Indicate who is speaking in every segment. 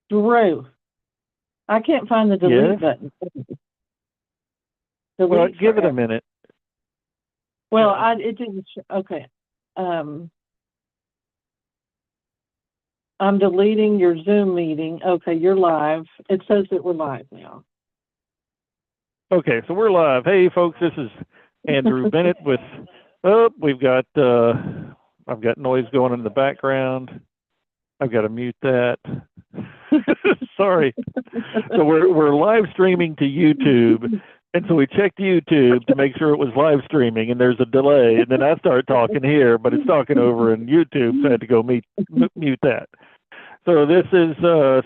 Speaker 1: Drew, I can't find the delete
Speaker 2: Yes.
Speaker 1: button.
Speaker 2: Well,
Speaker 1: Delete
Speaker 2: give it a
Speaker 1: forever.
Speaker 2: minute.
Speaker 1: Well,
Speaker 2: Yeah.
Speaker 1: it didn't. Okay. Um, I'm deleting your Zoom meeting. Okay, you're live. It says that we're live now.
Speaker 2: Okay, so we're live. Hey, folks, this is Andrew Bennett with. Oh, I've got noise going in the background. I've got to mute that. Sorry. So we're live streaming to YouTube, and so we checked YouTube to make sure it was live streaming, and there's a delay, and then I start talking here, but it's talking over in YouTube, so I had to go mute that. So this is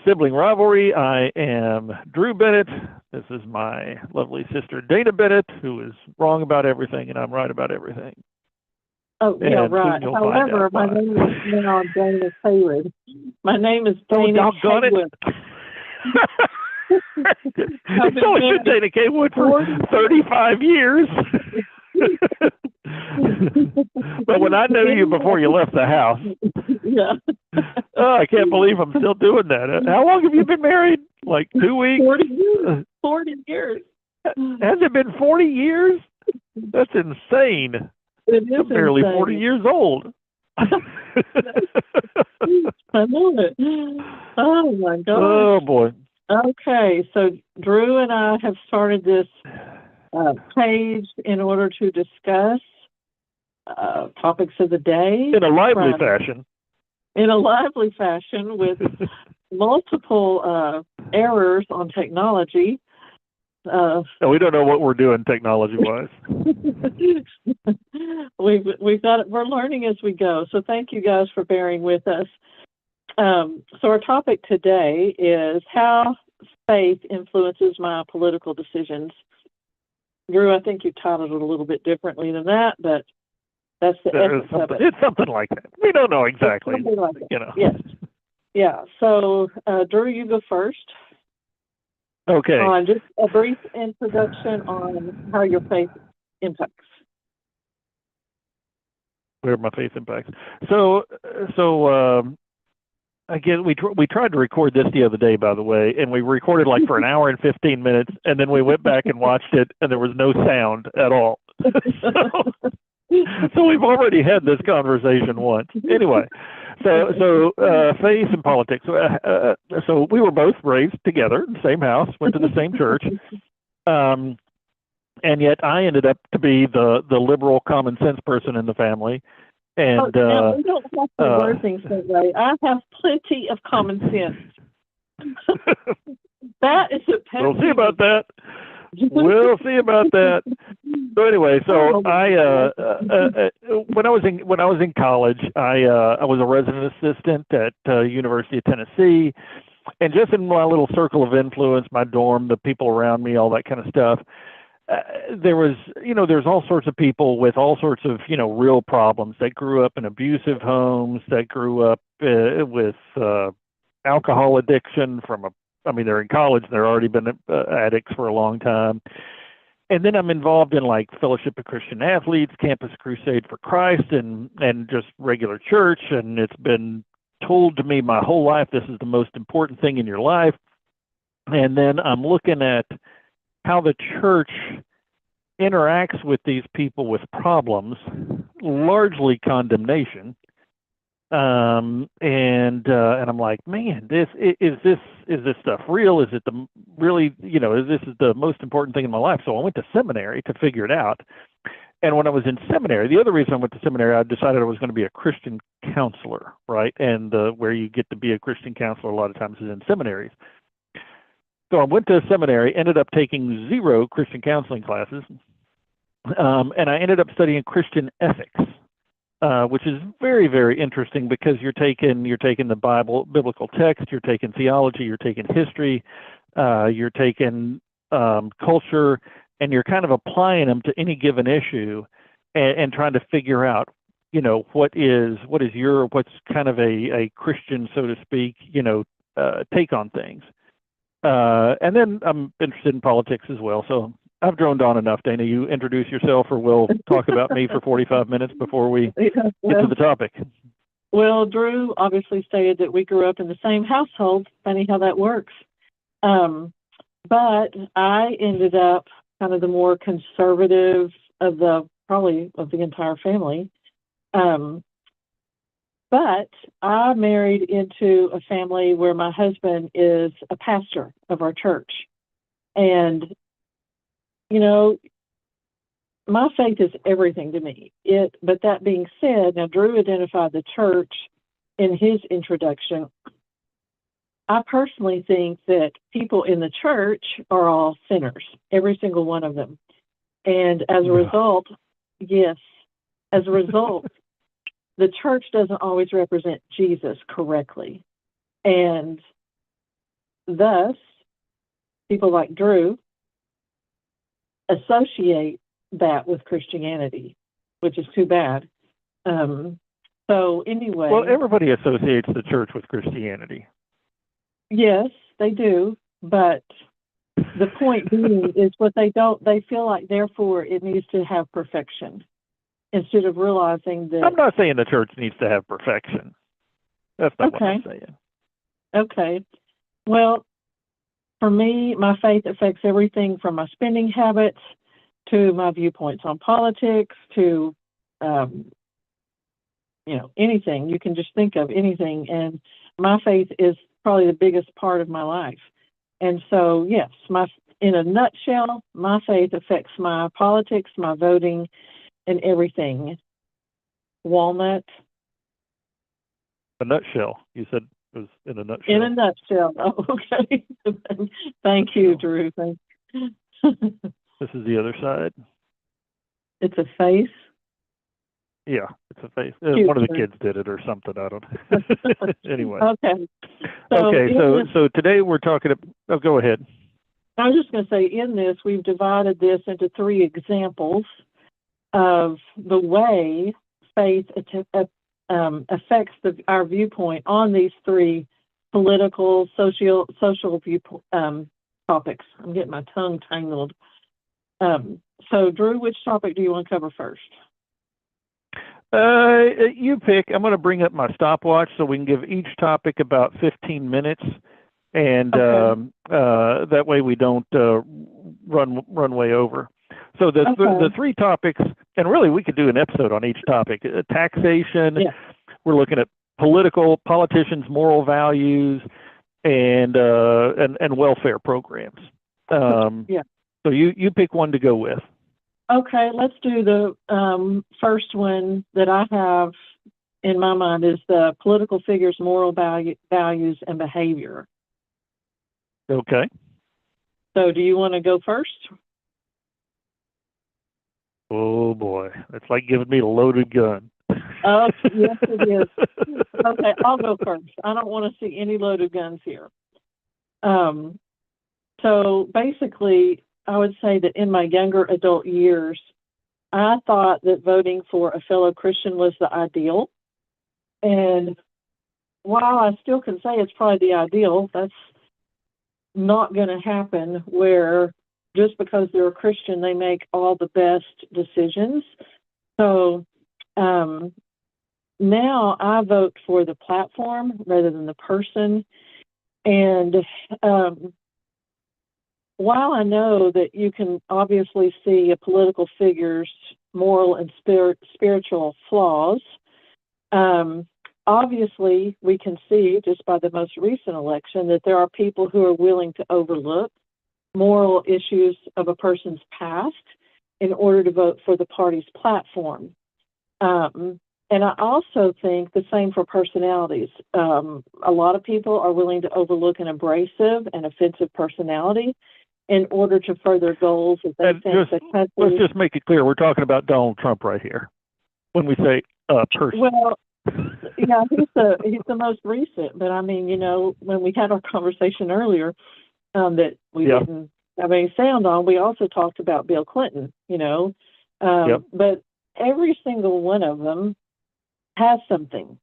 Speaker 2: Sibling Rivalry. I am Drew Bennett. This is my lovely sister Dana Bennett, who is wrong about everything, and I'm right about everything.
Speaker 1: Oh, yeah,
Speaker 2: And
Speaker 1: right.
Speaker 2: soon you'll find
Speaker 1: However,
Speaker 2: out
Speaker 1: my
Speaker 2: why.
Speaker 1: name is now Dana Haywood. My name is
Speaker 2: Oh,
Speaker 1: Dana
Speaker 2: doggone it.
Speaker 1: Haywood. I've
Speaker 2: It's
Speaker 1: been
Speaker 2: only been
Speaker 1: married
Speaker 2: Dana Kaywood for
Speaker 1: 40
Speaker 2: 35 years. But when I knew you before you left the house,
Speaker 1: Yeah.
Speaker 2: oh, I can't believe I'm still doing that. How long have you been married? Like 2 weeks?
Speaker 1: 40 years. 40 years.
Speaker 2: Has it been 40 years? That's insane.
Speaker 1: It is
Speaker 2: I'm barely 40
Speaker 1: insane.
Speaker 2: years old.
Speaker 1: I know it. Oh my gosh.
Speaker 2: Oh boy.
Speaker 1: Okay, so Drew and I have started this page in order to discuss topics of the day
Speaker 2: In a lively fashion.
Speaker 1: in a lively fashion with multiple errors on technology.
Speaker 2: No, we don't know what we're doing technology-wise.
Speaker 1: We've got it. We're learning as we go. So thank you guys for bearing with us. So our topic today is how faith influences my political decisions. Drew, I think you titled it a little bit differently than that, but that's the essence of it.
Speaker 2: It's something like that. We don't know exactly.
Speaker 1: Something like that.
Speaker 2: You know.
Speaker 1: Yes. Yeah. So Drew, you go first.
Speaker 2: Okay.
Speaker 1: Just a brief introduction on how your faith impacts.
Speaker 2: Where my faith impacts. So again, we tried to record this the other day, by the way, and we recorded like for an hour and 15 minutes, and then we went back and watched it, and there was no sound at all. So we've already had this conversation once. Anyway, so faith and politics. So we were both raised together in the same house, went to the same church, and yet I ended up to be the liberal, common sense person in the family. And
Speaker 1: now we don't have to word things that way. I have plenty of common sense. That is a pet
Speaker 2: we'll see about that.
Speaker 1: peeve.
Speaker 2: We'll see about that. So anyway, so when I was in college, I was a resident assistant at University of Tennessee, and just in my little circle of influence, my dorm, the people around me, all that kind of stuff. There's all sorts of people with all sorts of, real problems that grew up in abusive homes, that grew up with alcohol addiction they're in college and they're already been addicts for a long time. And then I'm involved in like Fellowship of Christian Athletes, Campus Crusade for Christ, and just regular church. And it's been told to me my whole life, this is the most important thing in your life. And then I'm looking at how the church interacts with these people with problems, largely condemnation. And I'm like, man, is this stuff real? Is it this is the most important thing in my life? So I went to seminary to figure it out. And when I was in seminary, the other reason I went to seminary, I decided I was going to be a Christian counselor, right? And where you get to be a Christian counselor a lot of times is in seminaries. So I went to seminary, ended up taking 0 Christian counseling classes, and I ended up studying Christian ethics, which is very, very interesting because you're taking the biblical text, you're taking theology, you're taking history, you're taking culture, and you're kind of applying them to any given issue, and trying to figure out, what's kind of a Christian, so to speak, take on things. And then I'm interested in politics as well. So I've droned on enough. Dana, you introduce yourself, or we'll talk about me for 45 minutes before we get to the topic.
Speaker 1: Well, Drew obviously stated that we grew up in the same household. Funny how that works. But I ended up kind of the more conservative of probably the entire family. But I married into a family where my husband is a pastor of our church. And, you know, my faith is everything to me. But that being said, now Drew identified the church in his introduction. I personally think that people in the church are all sinners, every single one of them. And as a result, yes, as a result, the church doesn't always represent Jesus correctly. And thus, people like Drew associate that with Christianity, which is too bad. So anyway.
Speaker 2: Well, everybody associates the church with Christianity.
Speaker 1: Yes, they do. But the point being is they feel like therefore it needs to have perfection instead of realizing that.
Speaker 2: I'm not saying the church needs to have perfection. That's not what I'm saying.
Speaker 1: Okay. Well, for me, my faith affects everything from my spending habits to my viewpoints on politics to, anything. You can just think of anything. And my faith is probably the biggest part of my life. And so, yes, in a nutshell, my faith affects my politics, my voting, and everything. Walnut?
Speaker 2: A nutshell. You said it was in a nutshell.
Speaker 1: In a nutshell. Oh, okay. Thank you, Drew.
Speaker 2: This is the other side.
Speaker 1: It's a face?
Speaker 2: Yeah, it's a face. One of the kids did it or something. I don't know. Anyway.
Speaker 1: Okay.
Speaker 2: So today we're talking about, go ahead.
Speaker 1: I was just going to say, in this, we've divided this into 3 examples of the way faith affects our viewpoint on these 3 political, social topics. I'm getting my tongue tangled. So, Drew, which topic do you want to cover first?
Speaker 2: You pick. I'm going to bring up my stopwatch so we can give each topic about 15 minutes, and that way we don't run way over. So the 3 topics, and really we could do an episode on each topic. Taxation. Yeah. We're looking at politicians' moral values, and welfare programs.
Speaker 1: Yeah.
Speaker 2: So you pick one to go with.
Speaker 1: Okay, let's do the first one that I have in my mind is the political figures' moral values and behavior.
Speaker 2: Okay.
Speaker 1: So do you want to go first?
Speaker 2: Oh, boy. It's like giving me a loaded gun.
Speaker 1: Oh, yes, it is. Okay, I'll go first. I don't want to see any loaded guns here. So basically, I would say that in my younger adult years, I thought that voting for a fellow Christian was the ideal. And while I still can say it's probably the ideal, that's not going to happen where just because they're a Christian, they make all the best decisions. So now I vote for the platform rather than the person. And while I know that you can obviously see a political figure's moral and spiritual flaws, obviously we can see just by the most recent election that there are people who are willing to overlook moral issues of a person's past in order to vote for the party's platform. And I also think the same for personalities. A lot of people are willing to overlook an abrasive and offensive personality in order to further goals that they think the country...
Speaker 2: Let's just make it clear, we're talking about Donald Trump right here when we say person.
Speaker 1: Well, yeah, he's the most recent, but I mean, when we had our conversation earlier that we didn't have any sound on, we also talked about Bill Clinton, but every single one of them has something.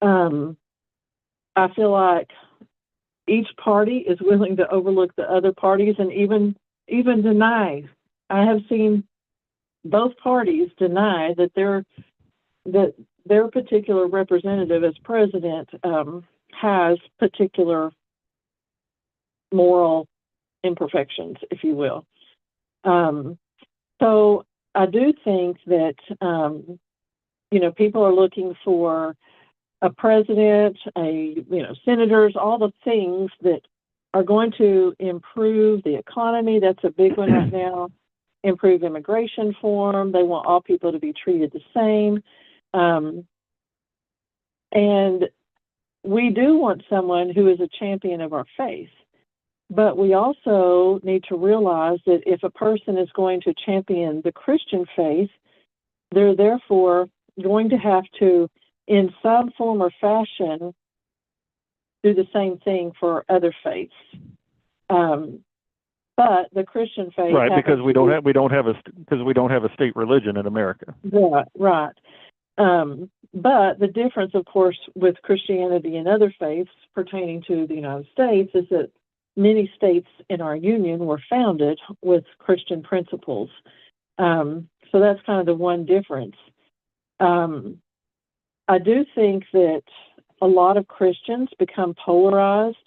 Speaker 1: I feel like each party is willing to overlook the other parties and even deny. I have seen both parties deny that they're that their particular representative as president has particular moral imperfections, if you will. So I do think that, people are looking for a president, senators, all the things that are going to improve the economy. That's a big one right now. Improve immigration reform. They want all people to be treated the same. And we do want someone who is a champion of our faith. But we also need to realize that if a person is going to champion the Christian faith, they're therefore going to have to, in some form or fashion, do the same thing for other faiths. But the Christian faith,
Speaker 2: right? Because we don't have a state religion in America.
Speaker 1: Yeah, right. But the difference, of course, with Christianity and other faiths pertaining to the United States is that many states in our union were founded with Christian principles. So that's kind of the one difference. I do think that a lot of Christians become polarized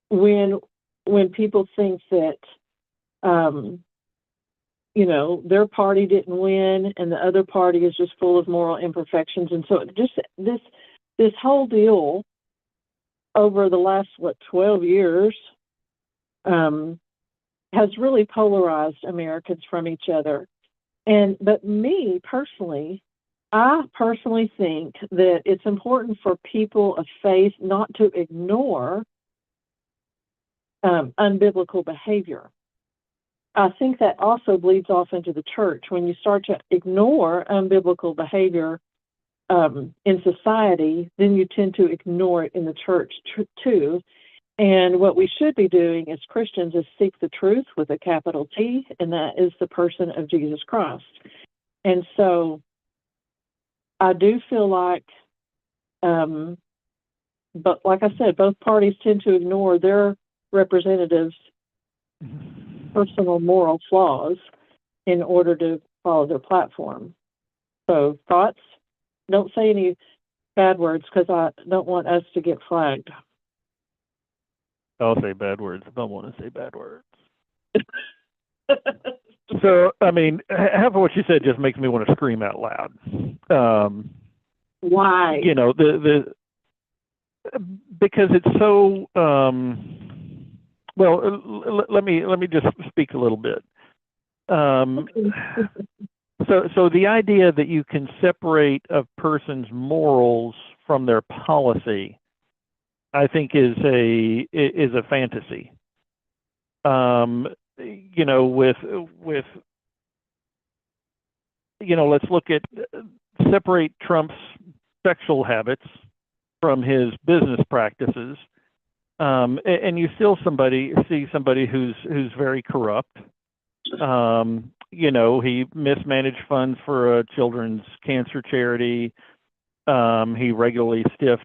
Speaker 1: when people think that, their party didn't win and the other party is just full of moral imperfections. And so just this whole deal over the last, 12 years has really polarized Americans from each other. But me personally, I personally think that it's important for people of faith not to ignore unbiblical behavior. I think that also bleeds off into the church. When you start to ignore unbiblical behavior in society, then you tend to ignore it in the church too. And what we should be doing as Christians is seek the truth with a capital T, and that is the person of Jesus Christ. And so I do feel like, but like I said, both parties tend to ignore their representatives' personal moral flaws in order to follow their platform. So thoughts? Don't say any bad words because I don't want us to get flagged.
Speaker 2: I'll say bad words. I don't want to say bad words. So, I mean, half of what you said just makes me want to scream out loud.
Speaker 1: Why?
Speaker 2: Because it's so. Well, let me just speak a little bit. So the idea that you can separate a person's morals from their policy, I think, is a fantasy. Let's look at separate Trump's sexual habits from his business practices, and you still see somebody who's very corrupt. He mismanaged funds for a children's cancer charity. He regularly stiffed,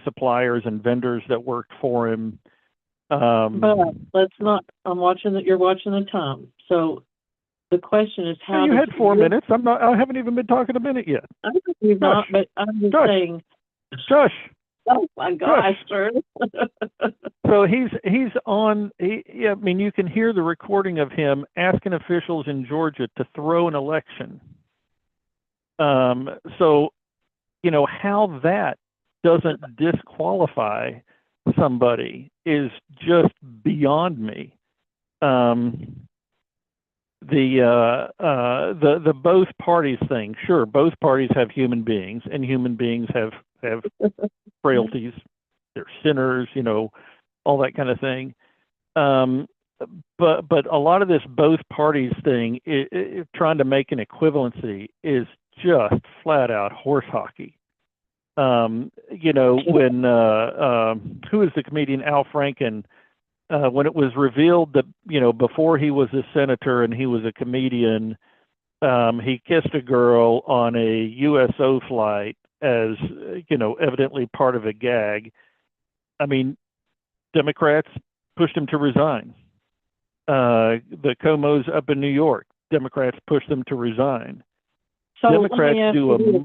Speaker 2: suppliers and vendors that worked for him.
Speaker 1: But let's not. You're watching the time. So the question is, how?
Speaker 2: You had 4 minutes. I haven't even been talking a minute yet.
Speaker 1: I know you've not, but I'm just saying.
Speaker 2: Shush.
Speaker 1: Oh my gosh, sir.
Speaker 2: So he's on. I mean, you can hear the recording of him asking officials in Georgia to throw an election. So, how that doesn't disqualify somebody is just beyond me. The both parties thing. Sure, both parties have human beings, and human beings have frailties. They're sinners, all that kind of thing. But a lot of this both parties thing, trying to make an equivalency, is just flat out horse hockey. When who is the comedian Al Franken? When it was revealed that before he was a senator and he was a comedian, he kissed a girl on a USO flight as evidently part of a gag. I mean, Democrats pushed him to resign. The Comos up in New York Democrats push them to resign.
Speaker 1: So let me
Speaker 2: Democrats
Speaker 1: ask
Speaker 2: do
Speaker 1: you this.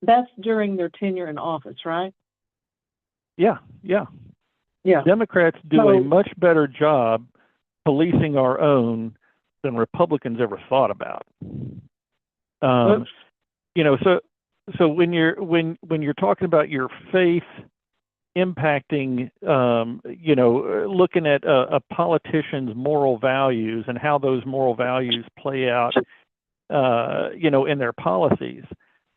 Speaker 1: That's during their tenure in office, right?
Speaker 2: Yeah.
Speaker 1: Yeah.
Speaker 2: Democrats do
Speaker 1: So-
Speaker 2: a much better job policing our own than Republicans ever thought about.
Speaker 1: Oops.
Speaker 2: You know, so when you're talking about your faith impacting, you know, looking at a politician's moral values and how those moral values play out, you know, in their policies.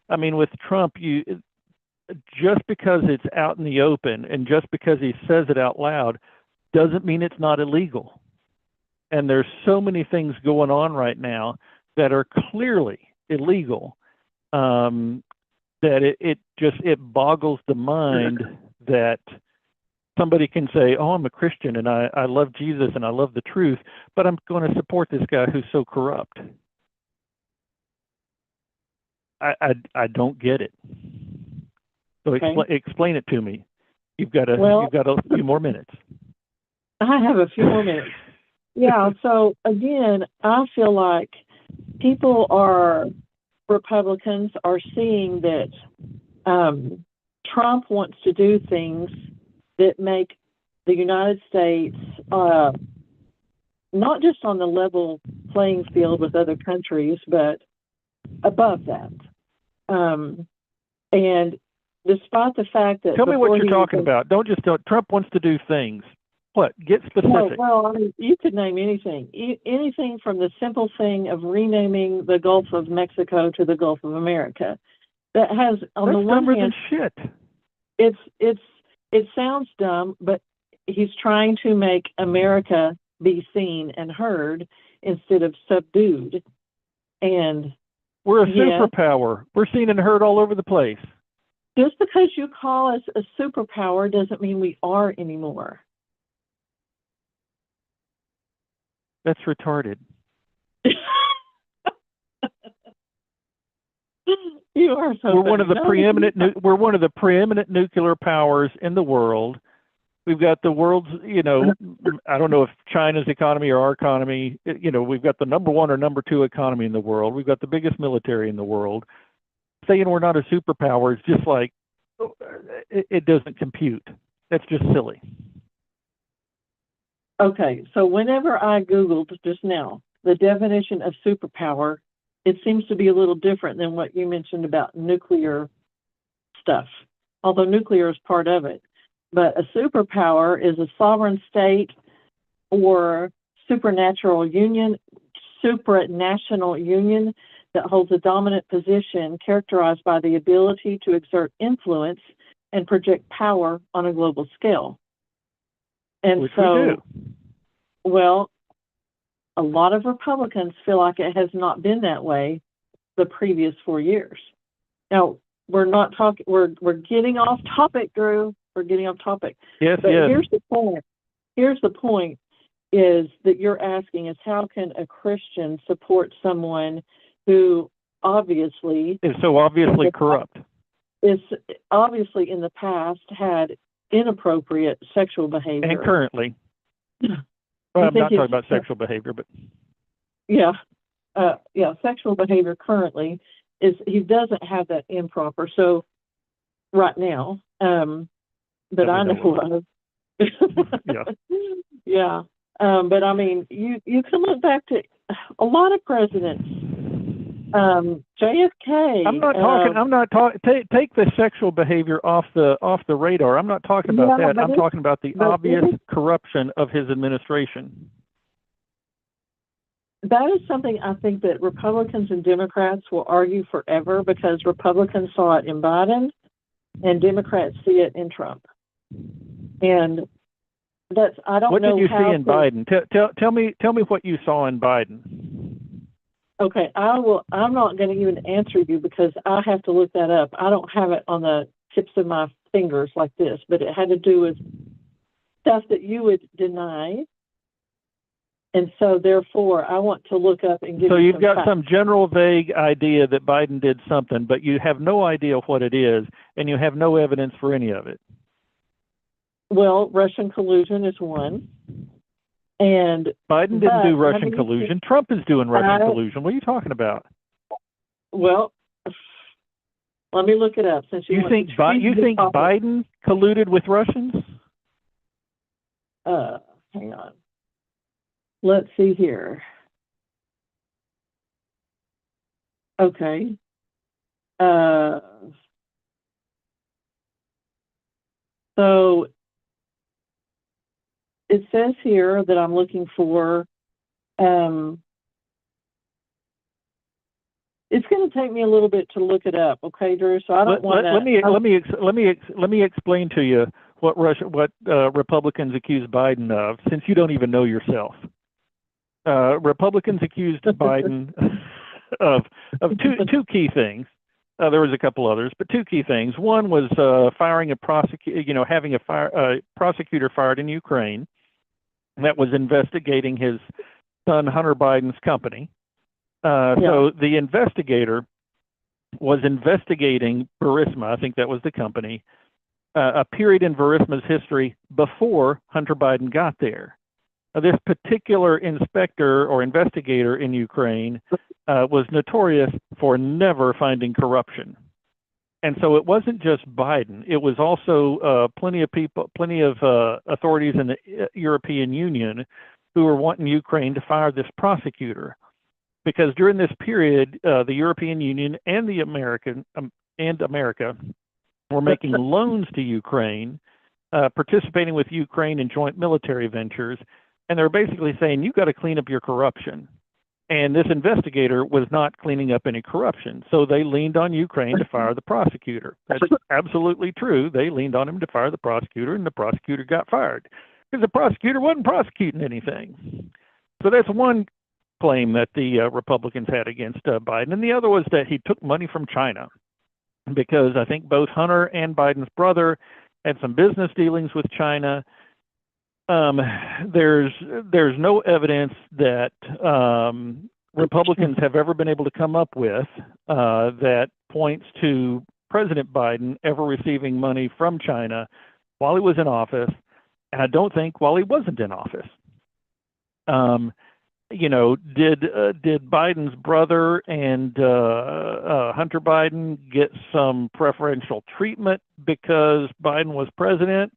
Speaker 2: I mean, with Trump, just because it's out in the open and just because he says it out loud doesn't mean it's not illegal. And there's so many things going on right now that are clearly illegal, that it boggles the mind that somebody can say, "Oh, I'm a Christian and I love Jesus and I love the truth, but I'm going to support this guy who's so corrupt." I don't get it. So
Speaker 1: Okay.
Speaker 2: explain it to me. You've got a few more minutes.
Speaker 1: I have a few more minutes. Yeah, so again, I feel like Republicans are seeing that Trump wants to do things that make the United States not just on the level playing field with other countries, but above that. And despite the fact that...
Speaker 2: Tell me what you're talking about. Don't Trump wants to do things. What? Get specific.
Speaker 1: Well, I mean, you could name anything. Anything from the simple thing of renaming the Gulf of Mexico to the Gulf of America. That has, on the one hand,
Speaker 2: dumber than shit.
Speaker 1: It sounds dumb, but he's trying to make America be seen and heard instead of subdued. And
Speaker 2: we're a superpower. We're seen and heard all over the place.
Speaker 1: Just because you call us a superpower doesn't mean we are anymore.
Speaker 2: That's retarded.
Speaker 1: You are so.
Speaker 2: We're one of the preeminent nuclear powers in the world. We've got the world's, you know, I don't know if China's economy or our economy, you know, we've got the number one or number two economy in the world. We've got the biggest military in the world. Saying we're not a superpower is just like, it doesn't compute. That's just silly.
Speaker 1: Okay, so whenever I Googled just now the definition of superpower, it seems to be a little different than what you mentioned about nuclear stuff, although nuclear is part of it. But a superpower is a sovereign state or supranational union that holds a dominant position characterized by the ability to exert influence and project power on a global scale. And
Speaker 2: which
Speaker 1: so,
Speaker 2: we do.
Speaker 1: Well, a lot of Republicans feel like it has not been that way the previous 4 years. Now, we're not talking, we're getting off topic, Drew. We're getting off topic.
Speaker 2: Yes,
Speaker 1: but
Speaker 2: yes.
Speaker 1: Here's the point. Here's the point is that you're asking is how can a Christian support someone who obviously
Speaker 2: is so obviously corrupt?
Speaker 1: Is obviously in the past had inappropriate sexual behavior.
Speaker 2: And currently. Well, I'm not talking about sexual behavior, but
Speaker 1: sexual behavior currently is he doesn't have that improper. So right now, but I know of. Yeah. But I mean, you can look back to a lot of presidents. JFK.
Speaker 2: Take the sexual behavior off the radar. I'm not talking about that. I'm talking about the obvious corruption of his administration.
Speaker 1: That is something I think that Republicans and Democrats will argue forever because Republicans saw it in Biden and Democrats see it in Trump. And that's, I don't know.
Speaker 2: What did you see in Biden? Tell me what you saw in Biden.
Speaker 1: Okay, I'm not going to even answer you because I have to look that up. I don't have it on the tips of my fingers like this, but it had to do with stuff that you would deny. And so, therefore, I want to look up and give you
Speaker 2: So you've got
Speaker 1: facts.
Speaker 2: some general vague idea that Biden did something, but you have no idea what it is, and you have no evidence for any of it.
Speaker 1: Well, Russian collusion is one. And
Speaker 2: Biden didn't do Russian collusion. Trump is doing Russian collusion. What are you talking about?
Speaker 1: Well, let me look it up. Since you
Speaker 2: think Biden colluded with Russians?
Speaker 1: Hang on. Let's see here. Okay. So it says here that I'm looking for. It's going to take me a little bit to look it up, okay, Drew? So I don't want to.
Speaker 2: Let me explain to you what Republicans accuse Biden of, since you don't even know yourself. Republicans accused Biden of two key things. There was a couple others, but two key things. One was firing a prosecutor, having a prosecutor fired in Ukraine that was investigating his son Hunter Biden's company. So the investigator was investigating Burisma, I think that was the company, a period in Burisma's history before Hunter Biden got there. This particular inspector or investigator in Ukraine was notorious for never finding corruption. And so it wasn't just Biden. It was also plenty of authorities in the European Union who were wanting Ukraine to fire this prosecutor. Because during this period, the European Union and America were making loans to Ukraine, participating with Ukraine in joint military ventures, and they're basically saying, you've got to clean up your corruption. And this investigator was not cleaning up any corruption, so they leaned on Ukraine to fire the prosecutor. That's absolutely true. They leaned on him to fire the prosecutor, and the prosecutor got fired because the prosecutor wasn't prosecuting anything. So that's one claim that the Republicans had against Biden. And the other was that he took money from China, because I think both Hunter and Biden's brother had some business dealings with China. There's no evidence that Republicans have ever been able to come up with that points to President Biden ever receiving money from China while he was in office, and I don't think while he wasn't in office. Did Biden's brother and Hunter Biden get some preferential treatment because Biden was president?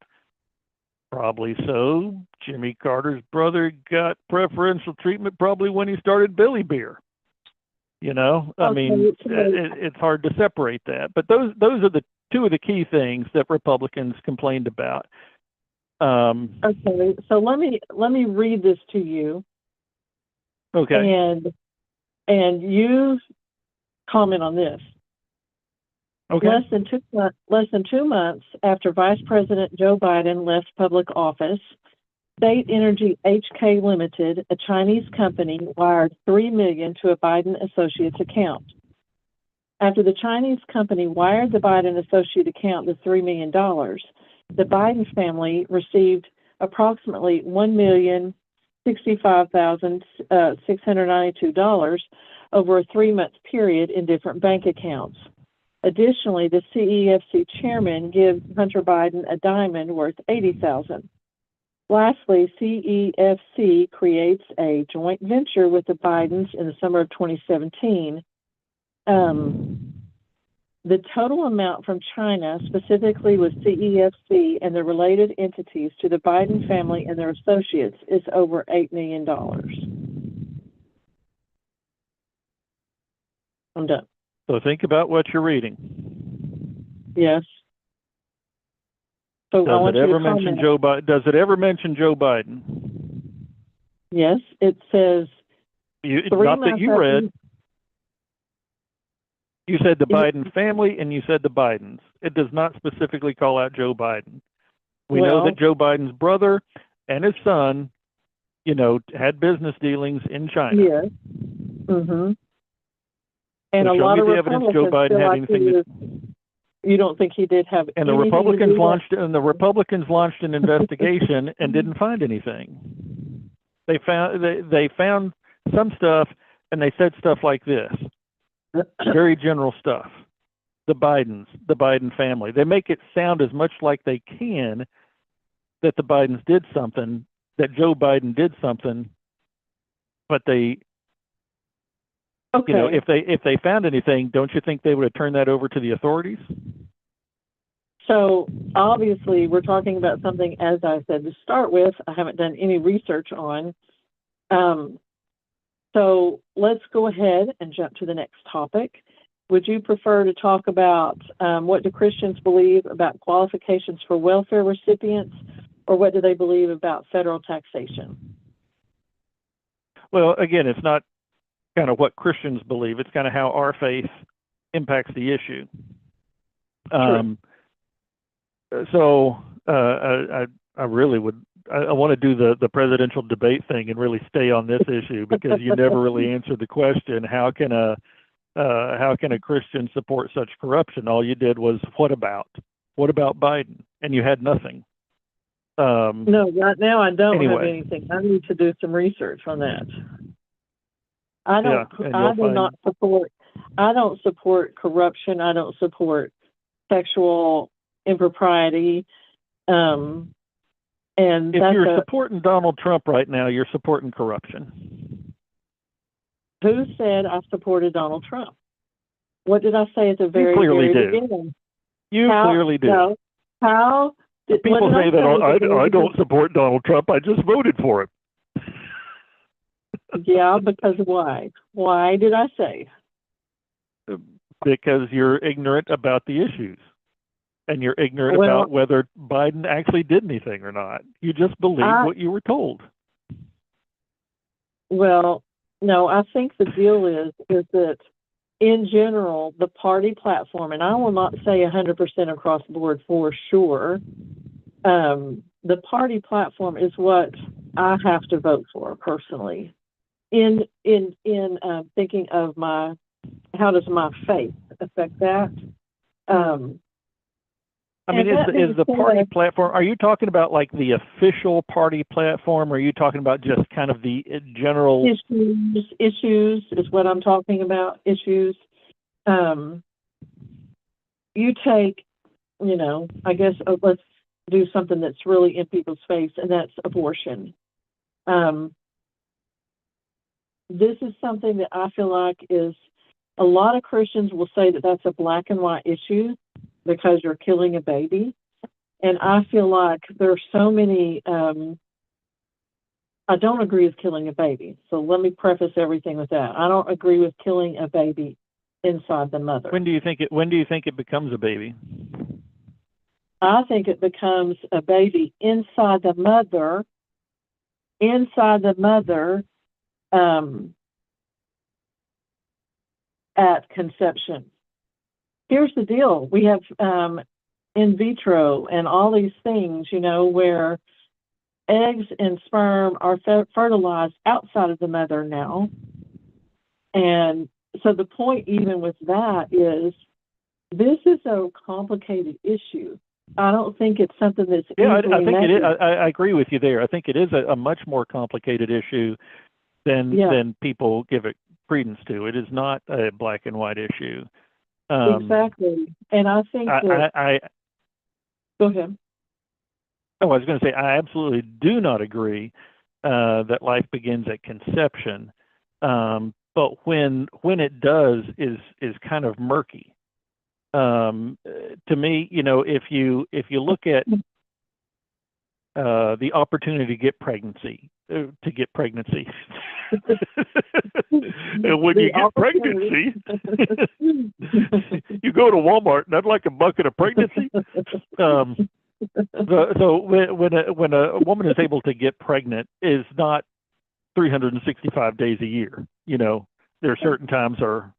Speaker 2: Probably so. Jimmy Carter's brother got preferential treatment probably when he started Billy Beer. I mean, it's hard to separate that. But those are the two of the key things that Republicans complained about.
Speaker 1: Okay, so let me read this to you.
Speaker 2: Okay.
Speaker 1: And you comment on this.
Speaker 2: Okay.
Speaker 1: Less than 2 months after Vice President Joe Biden left public office, State Energy HK Limited, a Chinese company, wired $3 million to a Biden Associates account. After the Chinese company wired the Biden Associate account the $3 million, the Biden family received approximately $1,065,692 over a 3-month period in different bank accounts. Additionally, the CEFC chairman gives Hunter Biden a diamond worth $80,000. Lastly, CEFC creates a joint venture with the Bidens in the summer of 2017. The total amount from China, specifically with CEFC and the related entities to the Biden family and their associates, is over $8 million. I'm done.
Speaker 2: So think about what you're reading.
Speaker 1: Yes. So
Speaker 2: does it ever mention Joe Biden? Does it ever mention Joe Biden?
Speaker 1: Yes, it says.
Speaker 2: Not that you read. You said the Biden family, and you said the Bidens. It does not specifically call out Joe Biden. We know that Joe Biden's brother and his son, had business dealings in China.
Speaker 1: Yes. Mm-hmm. And
Speaker 2: so
Speaker 1: a lot of
Speaker 2: evidence Joe Biden had anything.
Speaker 1: You don't think he did have?
Speaker 2: And the Republicans launched an investigation and didn't find anything. They found some stuff, and they said stuff like this. Very general stuff. The Bidens, the Biden family. They make it sound as much like they can that the Bidens did something, that Joe Biden did something, but they,
Speaker 1: Okay.
Speaker 2: you know, if they found anything, don't you think they would have turned that over to the authorities?
Speaker 1: So obviously, we're talking about something, as I said to start with, I haven't done any research on. So let's go ahead and jump to the next topic. Would you prefer to talk about what do Christians believe about qualifications for welfare recipients, or what do they believe about federal taxation?
Speaker 2: Well, again, it's not kind of what Christians believe. It's kind of how our faith impacts the issue. So I really would, I want to do the presidential debate thing and really stay on this issue, because you never really answered the question, how can a Christian support such corruption? All you did was, what about Biden? And you had nothing.
Speaker 1: No, right now I don't have
Speaker 2: anyway.
Speaker 1: anything. I need to do some research on that. I don't support corruption. I don't support sexual impropriety. And
Speaker 2: if you're supporting Donald Trump right now, you're supporting corruption.
Speaker 1: Who said I supported Donald Trump? What did I say at the very beginning?
Speaker 2: You clearly do.
Speaker 1: No. How?
Speaker 2: People say that I don't support Donald Trump. I just voted for him.
Speaker 1: Yeah, because why? Why did I say?
Speaker 2: Because you're ignorant about the issues. And you're ignorant about whether Biden actually did anything or not. You just believe what you were told.
Speaker 1: Well, no, I think the deal is that in general, the party platform, and I will not say 100% across the board for sure, the party platform is what I have to vote for personally. In thinking of how does my faith affect that?
Speaker 2: I mean, is the party platform, are you talking about like the official party platform, or are you talking about just kind of the general?
Speaker 1: Issues is what I'm talking about, issues. You take, I guess let's do something that's really in people's face, and that's abortion. This is something that I feel like is, a lot of Christians will say that that's a black and white issue because you're killing a baby. And I feel like there's so many, I don't agree with killing a baby. So let me preface everything with that. I don't agree with killing a baby inside the mother.
Speaker 2: When do you think it becomes a baby?
Speaker 1: I think it becomes a baby inside the mother, at conception. Here's the deal. We have in vitro and all these things, where eggs and sperm are fertilized outside of the mother now. And so the point even with that is, this is a complicated issue. I don't think it's something that's
Speaker 2: I think it is. I agree with you there. I think it is a much more complicated issue than people give it credence to. It is not a black and white issue.
Speaker 1: Exactly. And I think go ahead.
Speaker 2: Oh, I was going to say, I absolutely do not agree that life begins at conception. But when it does is kind of murky. To me, if you look at the opportunity to get pregnancy, and when you get pregnancy, you go to Walmart and I'd like a bucket of pregnancy. So when a woman is able to get pregnant, is not 365 days a year. There are certain times the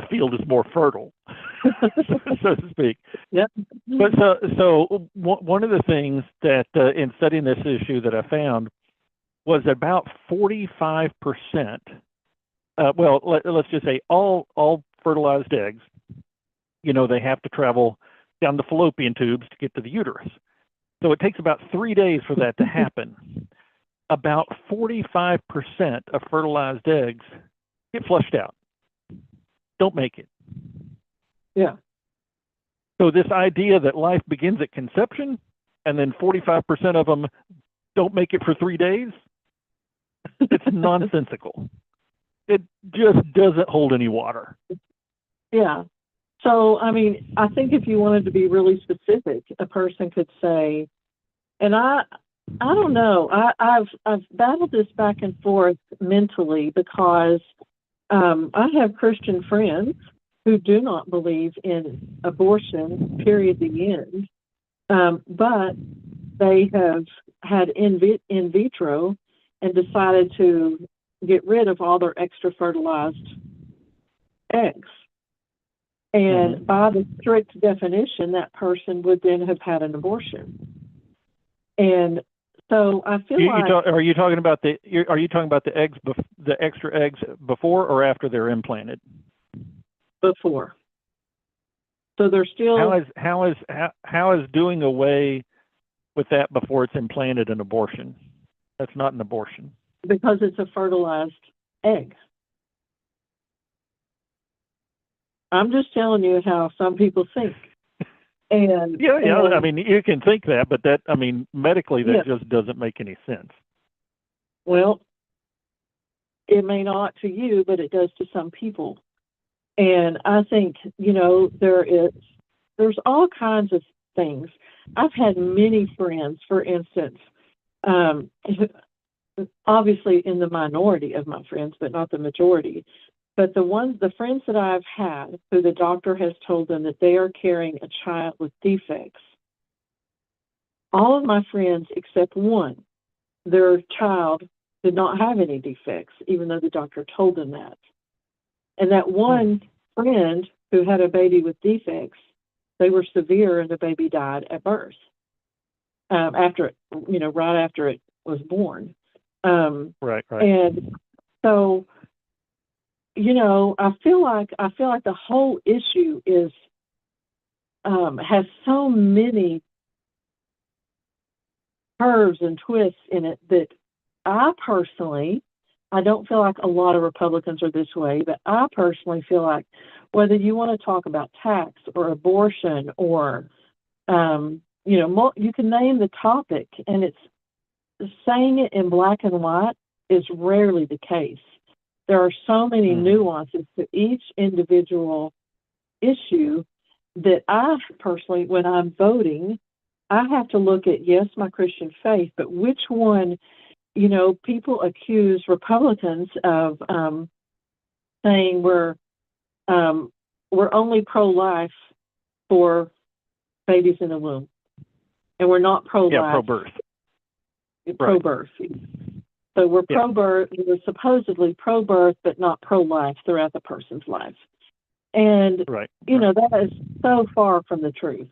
Speaker 2: field is more fertile, so to speak.
Speaker 1: Yep.
Speaker 2: But so one of the things that in studying this issue that I found was about 45%. Let's just say all fertilized eggs, they have to travel down the fallopian tubes to get to the uterus. So it takes about 3 days for that to happen. About 45% of fertilized eggs get flushed out. Don't make it.
Speaker 1: Yeah.
Speaker 2: So this idea that life begins at conception and then 45% of them don't make it for 3 days. It's nonsensical. It just doesn't hold any water.
Speaker 1: Yeah. So, I mean, I think if you wanted to be really specific, a person could say, and I don't know, I've battled this back and forth mentally because I have Christian friends who do not believe in abortion, period, the end, but they have had in vitro and decided to get rid of all their extra fertilized eggs. And by the strict definition, that person would then have had an abortion. And so I feel
Speaker 2: are you talking about the eggs, the extra eggs before or after they're implanted?
Speaker 1: Before. So they're still.
Speaker 2: How is doing away with that before it's implanted an abortion? That's not an abortion.
Speaker 1: Because it's a fertilized egg. I'm just telling you how some people think. And
Speaker 2: I mean, you can think that, but medically that just doesn't make any sense.
Speaker 1: Well, it may not to you, but it does to some people. And I think, there's all kinds of things. I've had many friends, for instance, obviously in the minority of my friends, but not the majority. But the friends that I've had who the doctor has told them that they are carrying a child with defects, all of my friends except one, their child did not have any defects, even though the doctor told them that. And that one friend who had a baby with defects, they were severe and the baby died at birth, right after it was born.
Speaker 2: Right.
Speaker 1: And so, I feel like the whole issue is has so many curves and twists in it that I don't feel like a lot of Republicans are this way, but I personally feel like whether you want to talk about tax or abortion or, you can name the topic, and it's saying it in black and white is rarely the case. There are so many nuances to each individual issue that I personally, when I'm voting, I have to look at, yes, my Christian faith, but which one, people accuse Republicans of saying we're only pro-life for babies in the womb, and we're not pro-life.
Speaker 2: Yeah, pro-birth.
Speaker 1: Pro-birth. Right. So we're pro-birth, we're supposedly pro-birth, but not pro-life throughout the person's life. And, that is so far from the truth.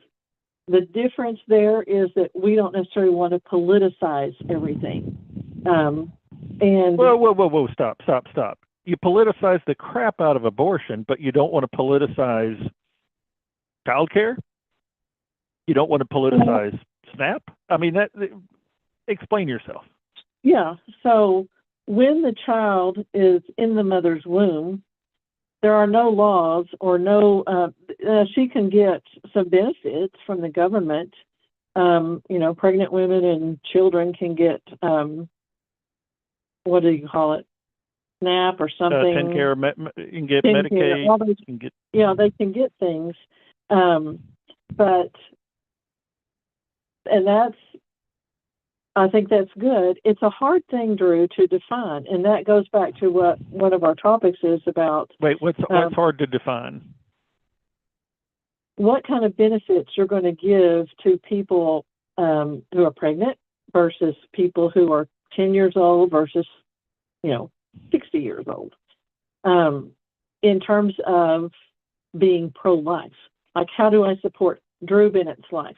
Speaker 1: The difference there is that we don't necessarily want to politicize everything.
Speaker 2: Whoa, stop. You politicize the crap out of abortion, but you don't want to politicize childcare? You don't want to politicize SNAP? I mean, explain yourself.
Speaker 1: Yeah. So when the child is in the mother's womb, there are no laws or she can get some benefits from the government. Pregnant women and children can get, what do you call it? SNAP or something.
Speaker 2: TennCare, you can get Medicaid.
Speaker 1: They can get things. I think that's good. It's a hard thing, Drew, to define, and that goes back to what one of our topics is about.
Speaker 2: Wait, what's hard to define?
Speaker 1: What kind of benefits you're going to give to people who are pregnant versus people who are 10 years old versus, 60 years old, in terms of being pro-life. Like, how do I support Drew Bennett's life?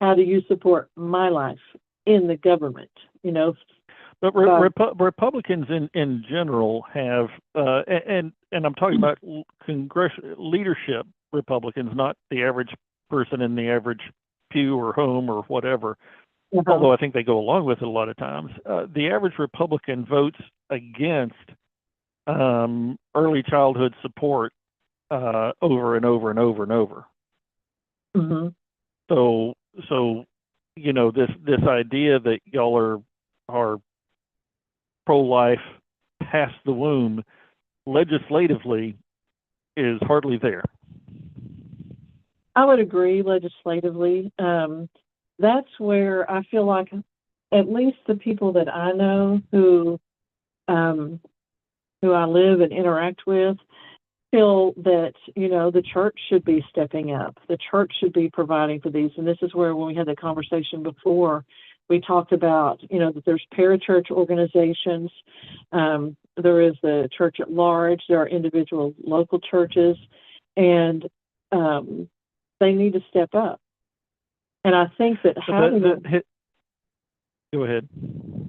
Speaker 1: How do you support my life in the government?
Speaker 2: But Republicans in general have, and I'm talking about congressional leadership Republicans, not the average person in the average pew or home or whatever, although I think they go along with it a lot of times. The average Republican votes against early childhood support over and over and over and over.
Speaker 1: Mm-hmm.
Speaker 2: So this idea that y'all are pro-life past the womb legislatively is hardly there.
Speaker 1: I would agree legislatively. That's where I feel like at least the people that I know who I live and interact with feel that, the church should be stepping up. The church should be providing for these. And this is where, when we had the conversation before, we talked about, that there's parachurch organizations. There is the church at large. There are individual local churches. And they need to step up. And I think that
Speaker 2: go ahead.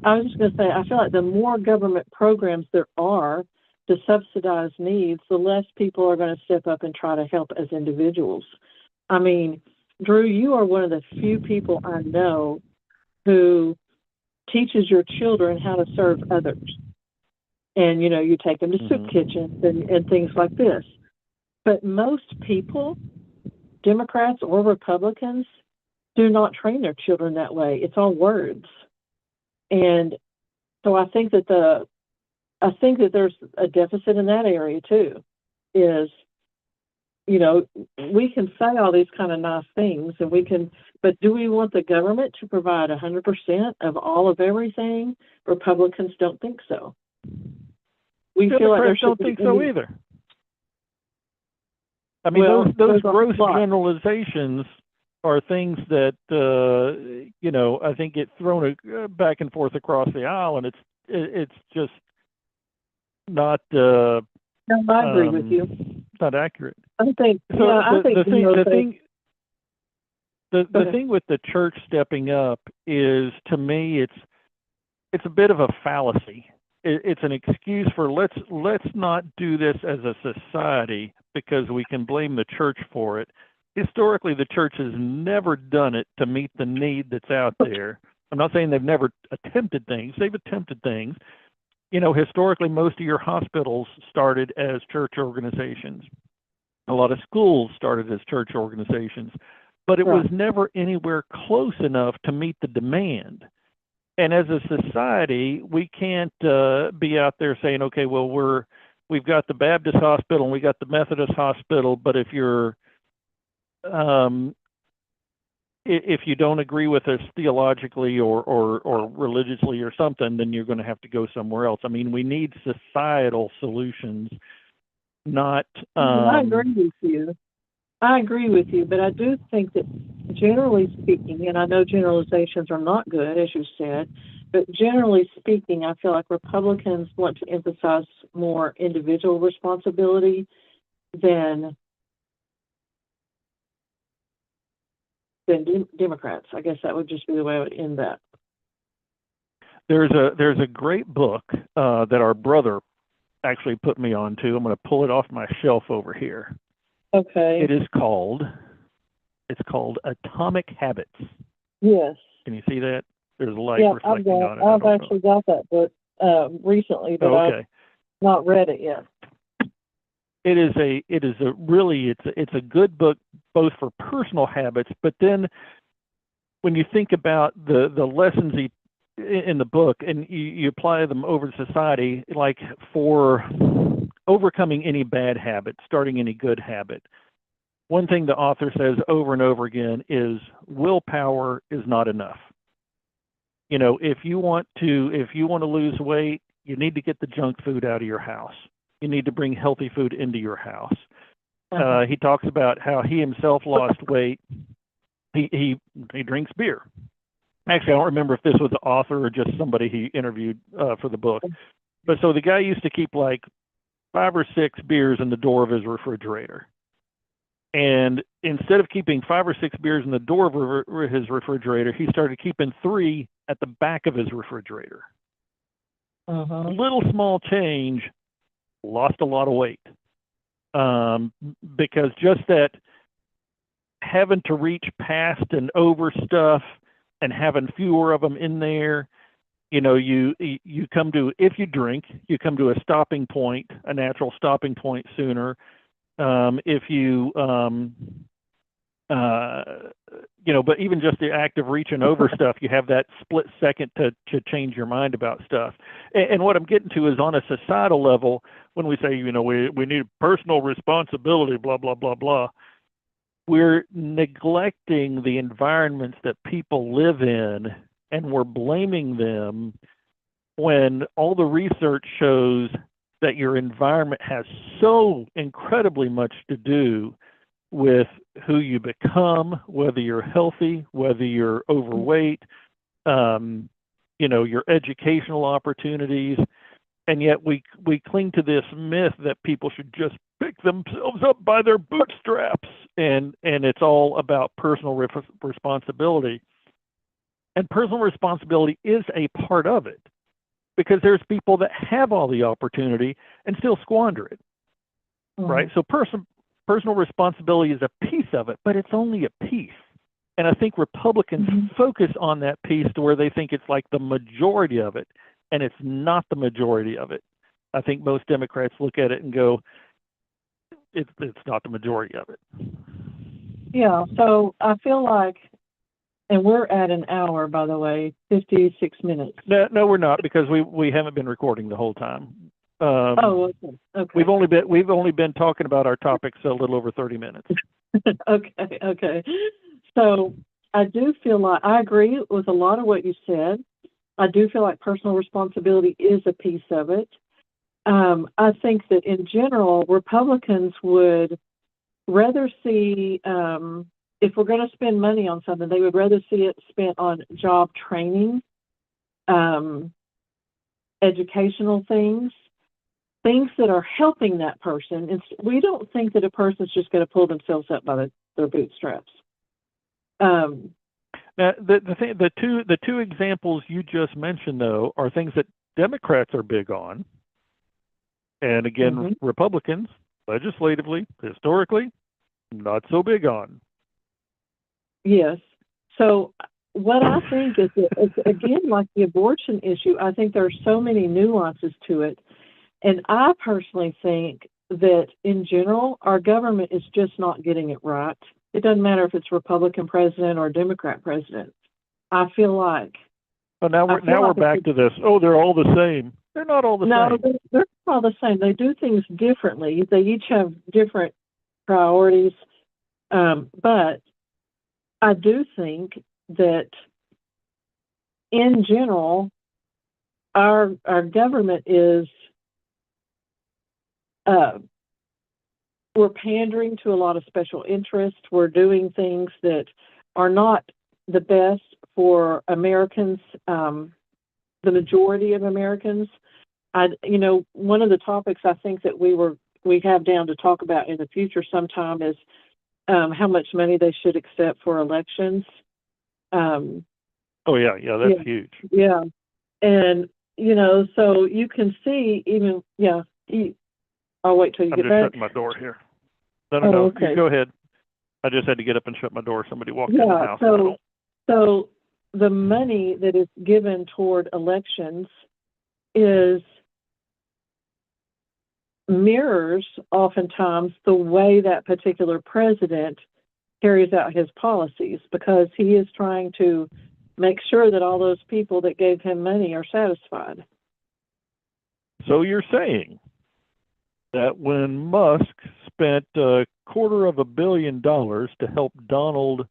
Speaker 1: I was just going to say, I feel like the more government programs there are to subsidize needs, the less people are going to step up and try to help as individuals. I mean, Drew, you are one of the few people I know who teaches your children how to serve others. And, you take them to soup kitchens and things like this. But most people, Democrats or Republicans, do not train their children that way. It's all words. And so I think that there's a deficit in that area too. Is, we can say all these kind of nice things, and but do we want the government to provide 100% of all of everything? Republicans don't think so. We feel like
Speaker 2: Democrats don't think so either. I mean, those gross generalizations are things that I think get thrown back and forth across the aisle, and it's just not.
Speaker 1: No, I agree with you.
Speaker 2: Not accurate.
Speaker 1: I think. So. Yeah,
Speaker 2: the thing with the church stepping up is, to me, it's a bit of a fallacy. It's an excuse for let's not do this as a society because we can blame the church for it. Historically, the church has never done it to meet the need that's out there. I'm not saying they've never attempted things. They've attempted things. Historically, most of your hospitals started as church organizations. A lot of schools started as church organizations, but it was never anywhere close enough to meet the demand. And as a society, we can't be out there saying, okay, well, we've got the Baptist hospital and we got the Methodist hospital, but if you don't agree with us theologically or religiously or something, then you're going to have to go somewhere else. I mean, we need societal solutions, not.
Speaker 1: I agree with you, but I do think that, generally speaking, and I know generalizations are not good, as you said, but generally speaking, I feel like Republicans want to emphasize more individual responsibility than Democrats. I guess that would just be the way I would end that.
Speaker 2: There's a great book that our brother actually put me on to. I'm going to pull it off my shelf over here.
Speaker 1: Okay.
Speaker 2: It's called Atomic Habits.
Speaker 1: Yes.
Speaker 2: Can you see that? There's a light reflecting on it.
Speaker 1: I've actually got that book recently, but I've not read it yet.
Speaker 2: It's a good book both for personal habits, but then when you think about the lessons in the book and you apply them over to society, like for overcoming any bad habit, starting any good habit, one thing the author says over and over again is willpower is not enough. If you want to lose weight, you need to get the junk food out of your house. You need to bring healthy food into your house. He talks about how he himself lost weight. He drinks beer. Actually, I don't remember if this was the author or just somebody he interviewed for the book. But so the guy used to keep like 5 or 6 beers in the door of his refrigerator. And instead of keeping 5 or 6 beers in the door of his refrigerator, he started keeping 3 at the back of his refrigerator. Little small change, lost a lot of weight. Because just that having to reach past and over stuff and having fewer of them in there, you come to, if you drink, you come to a stopping point, a natural stopping point sooner. If you but even just the act of reaching over stuff, you have that split second to change your mind about stuff. And what I'm getting to is on a societal level, when we say, we need personal responsibility, blah, blah, blah, blah, we're neglecting the environments that people live in, and we're blaming them when all the research shows that your environment has so incredibly much to do with who you become, whether you're healthy, whether you're overweight, your educational opportunities. And yet we cling to this myth that people should just pick themselves up by their bootstraps, and it's all about personal responsibility. And personal responsibility is a part of it, because there's people that have all the opportunity and still squander it, right? So personal responsibility is a piece of it, but it's only a piece. And I think Republicans focus on that piece to where they think it's like the majority of it, and it's not the majority of it. I think most Democrats look at it and go, it's not the majority of it.
Speaker 1: Yeah, so I feel like, and we're at an hour, by the way, 56 minutes.
Speaker 2: No, we're not, because we haven't been recording the whole time.
Speaker 1: Okay.
Speaker 2: We've only been talking about our topics a little over 30 minutes.
Speaker 1: Okay. So I do feel like I agree with a lot of what you said. I do feel like personal responsibility is a piece of it. I think that in general, Republicans would rather see, if we're going to spend money on something, they would rather see it spent on job training, educational things that are helping that person. And we don't think that a person's just going to pull themselves up by their bootstraps.
Speaker 2: Now, the two examples you just mentioned, though, are things that Democrats are big on, and again, Republicans, legislatively, historically, not so big on.
Speaker 1: Yes. So what I think is that, it's, again, like the abortion issue, I think there are so many nuances to it. And I personally think that, in general, our government is just not getting it right. It doesn't matter if it's Republican president or Democrat president. I feel like.
Speaker 2: But now we're back to this. Oh, they're all the same. They're not all the same.
Speaker 1: No, they're all the same. They do things differently. They each have different priorities. But I do think that, in general, our government is, we're pandering to a lot of special interests. We're doing things that are not the best for Americans, the majority of Americans. One of the topics I think that we have down to talk about in the future sometime is how much money they should accept for elections.
Speaker 2: That's huge.
Speaker 1: Yeah. And, so you can see even, I'll wait till you get back.
Speaker 2: I'm just shutting my door here. No,
Speaker 1: okay.
Speaker 2: You go ahead. I just had to get up and shut my door. Somebody walked in the house.
Speaker 1: So the money that is given toward elections mirrors oftentimes the way that particular president carries out his policies, because he is trying to make sure that all those people that gave him money are satisfied.
Speaker 2: So you're saying that when Musk spent $250 million to help Donald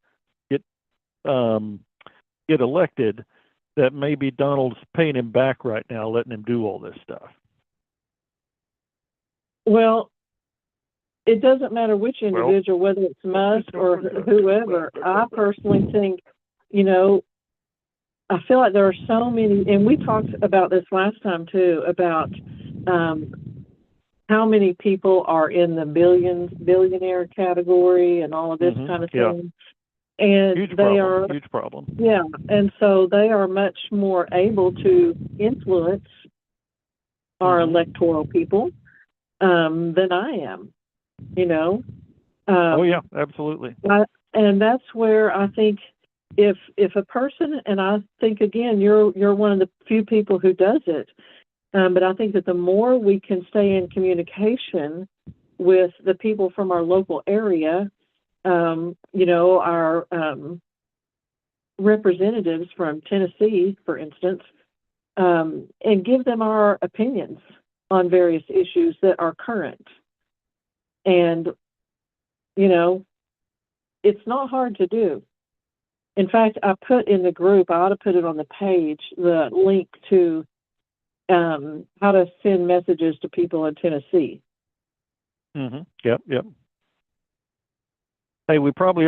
Speaker 2: get elected, that maybe Donald's paying him back right now, letting him do all this stuff?
Speaker 1: Well, it doesn't matter which individual, whether it's Musk or whoever. I personally think, I feel like there are so many, and we talked about this last time too, about how many people are in the billionaire category and all of this kind of thing. And
Speaker 2: huge problem.
Speaker 1: Yeah. And so they are much more able to influence our electoral people than I am,
Speaker 2: absolutely.
Speaker 1: And that's where I think if a person, and I think, again, you're one of the few people who does it, but I think that the more we can stay in communication with the people from our local area, our representatives from Tennessee, for instance, and give them our opinions on various issues that are current. And, you know, it's not hard to do. In fact, I put in the group, I ought to put it on the page, the link to how to send messages to people in Tennessee.
Speaker 2: Yep. Hey, we probably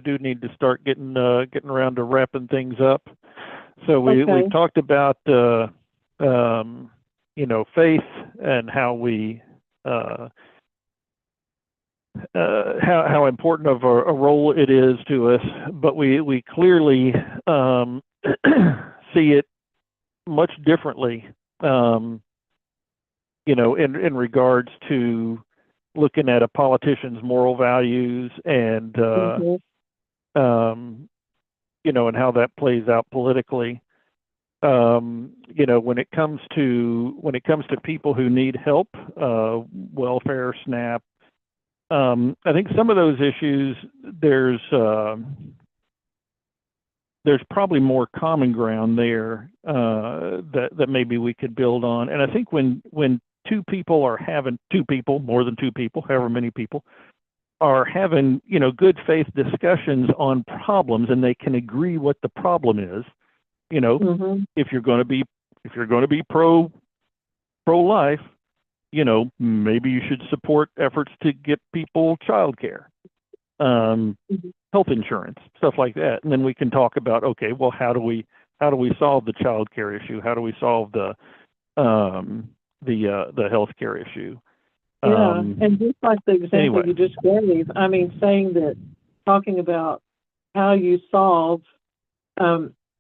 Speaker 2: do need to start getting around to wrapping things up. So we've talked about faith and how we how important of a role it is to us, but we clearly see it much differently, in regards to looking at a politician's moral values and and how that plays out politically. When it comes to people who need help, welfare, SNAP. I think some of those issues there's probably more common ground there that maybe we could build on. And I think when two people, more than two people, however many people, are having good faith discussions on problems, and they can agree what the problem is. If you're going to be pro-life, maybe you should support efforts to get people child care, health insurance, stuff like that. And then we can talk about, okay, well, how do we solve the child care issue? How do we solve the health care issue?
Speaker 1: And just like the example you just gave, I mean, talking about how you solve,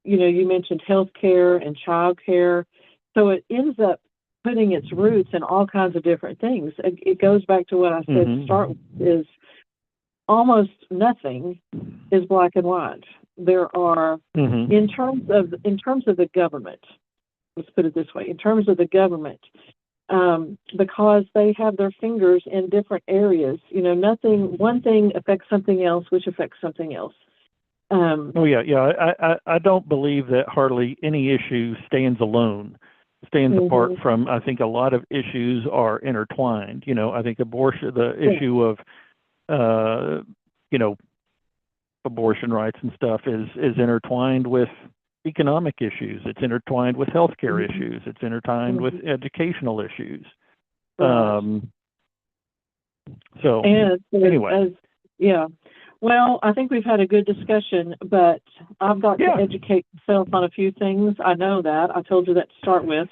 Speaker 1: you mentioned health care and child care. So it ends up putting its roots in all kinds of different things. It goes back to what I said to start with, is almost nothing is black and white. There are, in terms of the government, let's put it this way, in terms of the government, because they have their fingers in different areas, one thing affects something else, which affects something else. I don't believe that hardly any issue stands apart from. I think a lot of issues are intertwined. I think the issue of abortion rights and stuff is intertwined with economic issues. It's intertwined with healthcare issues. It's intertwined with educational issues. Anyway. Well, I think we've had a good discussion, but I've got to educate myself on a few things. I know that. I told you that to start with.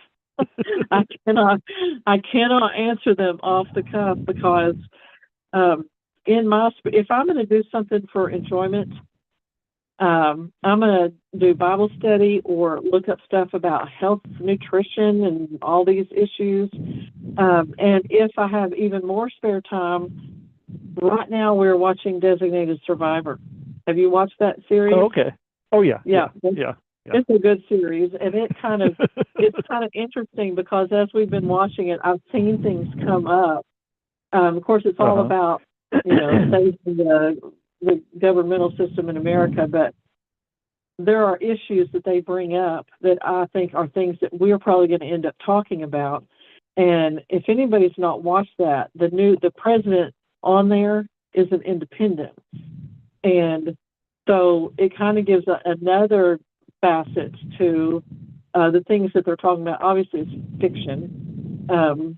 Speaker 1: I cannot answer them off the cuff because if I'm going to do something for enjoyment, I'm going to do Bible study or look up stuff about health, nutrition, and all these issues. And if I have even more spare time, right now we're watching Designated Survivor. Have you watched that series?
Speaker 2: Oh, okay. Oh, yeah.
Speaker 1: Yeah. It's a good series, and it's kind of interesting because as we've been watching it, I've seen things come up. Of course, it's all about saving the governmental system in America, but there are issues that they bring up that I think are things that we're probably going to end up talking about. And if anybody's not watched that, the president on there is an independent, and so it kind of gives another facet to the things that they're talking about. Obviously, it's fiction.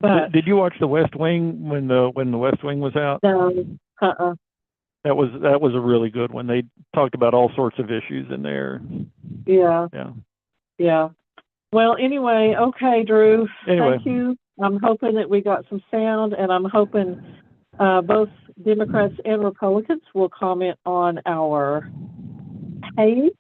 Speaker 1: But
Speaker 2: did you watch The West Wing when the West Wing was out?
Speaker 1: No.
Speaker 2: That was a really good one. They talked about all sorts of issues in there.
Speaker 1: Yeah. Well, anyway, okay, Drew. Thank you. I'm hoping that we got some sound, and I'm hoping both Democrats and Republicans will comment on our page.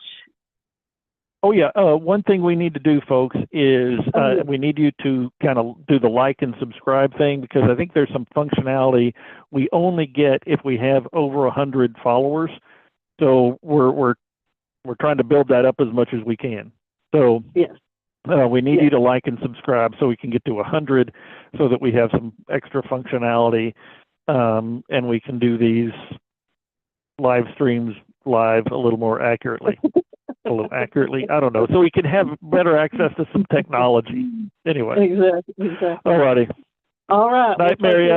Speaker 2: Oh, yeah. One thing we need to do, folks, is we need you to kind of do the like and subscribe thing, because I think there's some functionality we only get if we have over 100 followers. So we're trying to build that up as much as we can. So
Speaker 1: yes.
Speaker 2: We need you to like and subscribe so we can get to 100, so that we have some extra functionality, and we can do these live streams live a little more accurately. A little accurately, I don't know. So we can have better access to some technology. Anyway.
Speaker 1: Exactly.
Speaker 2: All righty.
Speaker 1: All right.
Speaker 2: Night, Mary.